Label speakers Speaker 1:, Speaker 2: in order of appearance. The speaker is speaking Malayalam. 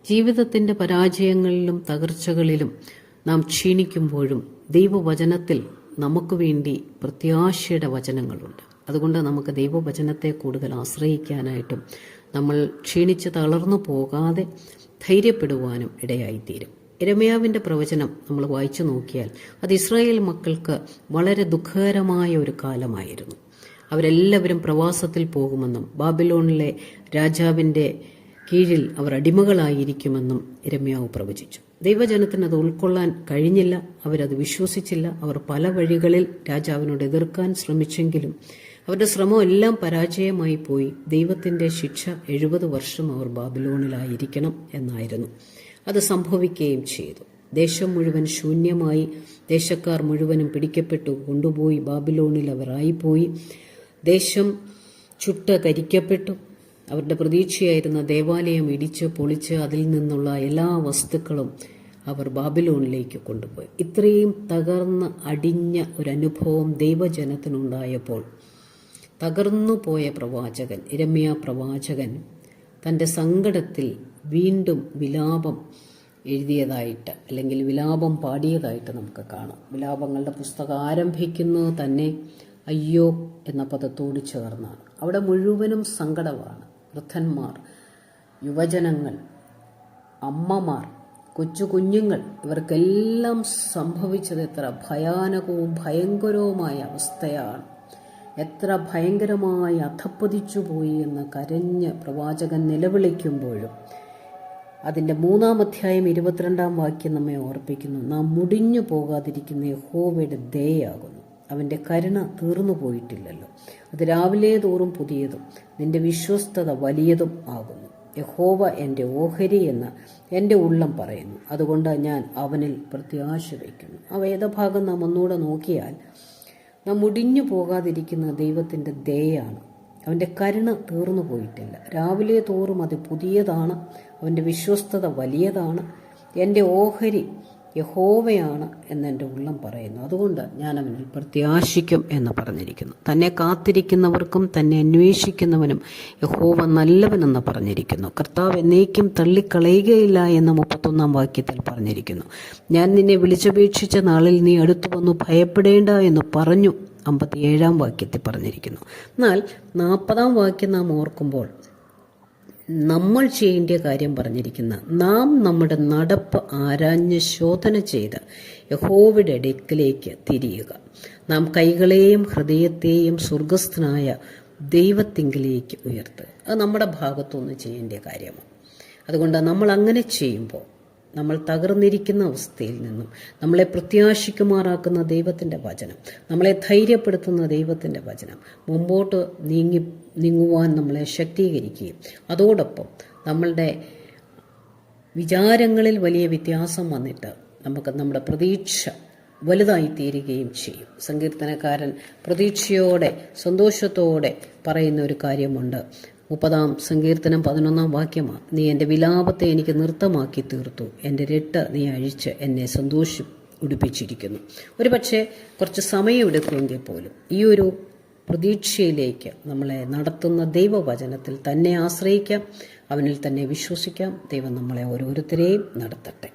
Speaker 1: ജീവിതത്തിൻ്റെ പരാജയങ്ങളിലും തകർച്ചകളിലും നാം ക്ഷീണിക്കുമ്പോഴും ദൈവവചനത്തിൽ നമുക്ക് വേണ്ടി പ്രത്യാശയുടെ വചനങ്ങളുണ്ട്. അതുകൊണ്ട് നമുക്ക് ദൈവവചനത്തെ കൂടുതൽ ആശ്രയിക്കാനായിട്ടും നമ്മൾ ക്ഷീണിച്ച് തളർന്നു പോകാതെ ധൈര്യപ്പെടുവാനും ഇടയായിത്തീരും. യിരെമ്യാവിൻ്റെ പ്രവചനം നമ്മൾ വായിച്ചു നോക്കിയാൽ അത് ഇസ്രായേൽ മക്കൾക്ക് വളരെ ദുഃഖകരമായ ഒരു കാലമായിരുന്നു. അവരെല്ലാവരും പ്രവാസത്തിൽ പോകുമെന്നും ബാബിലോണിലെ രാജാവിൻ്റെ കീഴിൽ അവർ അടിമകളായിരിക്കുമെന്നും യിരെമ്യാവ് പ്രവചിച്ചു. ദൈവജനത്തിന് അത് ഉൾക്കൊള്ളാൻ കഴിഞ്ഞില്ല. അവരത് വിശ്വസിച്ചില്ല. അവർ പല വഴികളിൽ രാജാവിനോട് എതിർക്കാൻ ശ്രമിച്ചെങ്കിലും അവരുടെ ശ്രമം എല്ലാം പരാജയമായി പോയി. ദൈവത്തിൻ്റെ ശിക്ഷ 70 വർഷം അവർ ബാബിലോണിലായിരിക്കണം എന്നായിരുന്നു. അത് സംഭവിക്കുകയും ചെയ്തു. ദേശം മുഴുവൻ ശൂന്യമായി. ദേശക്കാർ മുഴുവനും പിടിക്കപ്പെട്ടു കൊണ്ടുപോയി ബാബിലോണിൽ അവർ ആയിപ്പോയി. ദേശം ചുട്ട് കരിക്കപ്പെട്ടു. അവരുടെ പ്രതീക്ഷയായിരുന്ന ദേവാലയം ഇടിച്ച് പൊളിച്ച് അതിൽ നിന്നുള്ള എല്ലാ വസ്തുക്കളും അവർ ബാബിലോണിലേക്ക് കൊണ്ടുപോയി. ഇത്രയും തകർന്ന് അടിഞ്ഞ ഒരനുഭവം ദൈവജനത്തിനുണ്ടായപ്പോൾ തകർന്നു പോയ പ്രവാചകൻ യിരെമ്യാ പ്രവാചകൻ തൻ്റെ സങ്കടത്തിൽ വീണ്ടും വിലാപം എഴുതിയതായിട്ട് അല്ലെങ്കിൽ വിലാപം പാടിയതായിട്ട് നമുക്ക് കാണാം. വിലാപങ്ങളുടെ പുസ്തകം ആരംഭിക്കുന്നത് തന്നെ അയ്യോ എന്ന പദത്തോട് ചേർന്നാണ്. അവിടെ മുഴുവനും സങ്കടമാണ്. വൃദ്ധന്മാർ, യുവജനങ്ങൾ, അമ്മമാർ, കൊച്ചു കുഞ്ഞുങ്ങൾ, ഇവർക്കെല്ലാം സംഭവിച്ചത് എത്ര ഭയാനകവും ഭയങ്കരവുമായ അവസ്ഥയാണ്. എത്ര ഭയങ്കരമായി അധപ്പതിച്ചുപോയി എന്ന് കരഞ്ഞ് പ്രവാചകൻ നിലവിളിക്കുമ്പോഴും അതിൻ്റെ 3-ാം അധ്യായം 22-ാം വാക്യം നമ്മെ ഓർപ്പിക്കുന്നു, നാം മുടിഞ്ഞു പോകാതിരിക്കുന്ന യഹോവയുടെ ദയയാകുന്നു, അവൻ്റെ കരുണ തീർന്നു പോയിട്ടില്ലല്ലോ, അത് രാവിലെ തോറും പുതിയതും നിന്റെ വിശ്വസ്തത വലിയതും ആകുന്നു. യഹോവ എൻ്റെ ഓഹരി എന്ന് എൻ്റെ ഉള്ളം പറയുന്നു, അതുകൊണ്ട് ഞാൻ അവനിൽ പ്രത്യാശ വയ്ക്കുന്നു. ആ വേദഭാഗം നാം ഒന്നുകൂടെ നോക്കിയാൽ നാം മുടിഞ്ഞു പോകാതിരിക്കുന്ന ദൈവത്തിൻ്റെ ദയയാണ്. അവൻ്റെ കരുണ തീർന്നു പോയിട്ടില്ല. രാവിലെ തോറും അത് പുതിയതാണ്. അവൻ്റെ വിശ്വസ്തത വലിയതാണ്. എൻ്റെ ഓഹരി യഹോവയാണ് എന്നെൻ്റെ ഉള്ളം പറയുന്നു, അതുകൊണ്ട് ഞാൻ അവനിൽ പ്രത്യാശിക്കും എന്ന് പറഞ്ഞിരിക്കുന്നു. തന്നെ കാത്തിരിക്കുന്നവർക്കും തന്നെ അന്വേഷിക്കുന്നവനും യഹോവ നല്ലവനെന്ന് പറഞ്ഞിരിക്കുന്നു. കർത്താവ് എന്നേക്കും തള്ളിക്കളയുകയില്ല എന്ന് 31-ാം വാക്യത്തിൽ പറഞ്ഞിരിക്കുന്നു. ഞാൻ നിന്നെ വിളിച്ചപേക്ഷിച്ച നാളിൽ നീ അടുത്തു വന്നു, ഭയപ്പെടേണ്ട എന്ന് പറഞ്ഞു 57-ാം വാക്യത്തിൽ പറഞ്ഞിരിക്കുന്നു. എന്നാൽ 40-ാം വാക്യം നാം ഓർക്കുമ്പോൾ നമ്മൾ ചെയ്യേണ്ട കാര്യം പറഞ്ഞിരിക്കുന്ന, നാം നമ്മുടെ നടപ്പ് ആരാഞ്ഞ് ശോധന ചെയ്ത് യഹോവയുടെ അടുക്കലേക്ക് തിരിയുക, നാം കൈകളെയും ഹൃദയത്തെയും സ്വർഗസ്ഥനായ ദൈവത്തിങ്കിലേക്ക് ഉയർത്തുക. അത് നമ്മുടെ ഭാഗത്തുനിന്ന് ചെയ്യേണ്ട കാര്യമാണ്. അതുകൊണ്ട് നമ്മൾ അങ്ങനെ ചെയ്യുമ്പോൾ നമ്മൾ തകർന്നിരിക്കുന്ന അവസ്ഥയിൽ നിന്നും നമ്മളെ പ്രത്യാശിക്കുമാറാക്കുന്ന ദൈവത്തിൻ്റെ വചനം, നമ്മളെ ധൈര്യപ്പെടുത്തുന്ന ദൈവത്തിൻ്റെ വചനം മുമ്പോട്ട് നീങ്ങുവാൻ നമ്മളെ ശക്തീകരിക്കുകയും അതോടൊപ്പം നമ്മളുടെ വിചാരങ്ങളിൽ വലിയ വ്യത്യാസം വന്നിട്ട് നമുക്ക് നമ്മുടെ പ്രതീക്ഷ വലുതായി തീരുകയും ചെയ്യും. സങ്കീർത്തനക്കാരൻ പ്രതീക്ഷയോടെ സന്തോഷത്തോടെ പറയുന്ന ഒരു കാര്യമുണ്ട്. 30-ാം സങ്കീർത്തനം 11-ാം വാക്യമാണ്, നീ എൻ്റെ വിലാപത്തെ എനിക്ക് നൃത്തമാക്കി തീർത്തു, എൻ്റെ രട്ട് നീ അഴിച്ച് എന്നെ ഉടുപ്പിച്ചിരിക്കുന്നു. ഒരു പക്ഷേ കുറച്ച് സമയം എടുക്കുമെങ്കിൽ പോലും ഈ ഒരു പ്രതീക്ഷയിലേക്ക് നമ്മളെ നടത്തുന്ന ദൈവവചനത്തിൽ തന്നെ ആശ്രയിക്കാം, അവനിൽ തന്നെ വിശ്വസിക്കാം. ദൈവം നമ്മളെ ഓരോരുത്തരെയും നടത്തട്ടെ.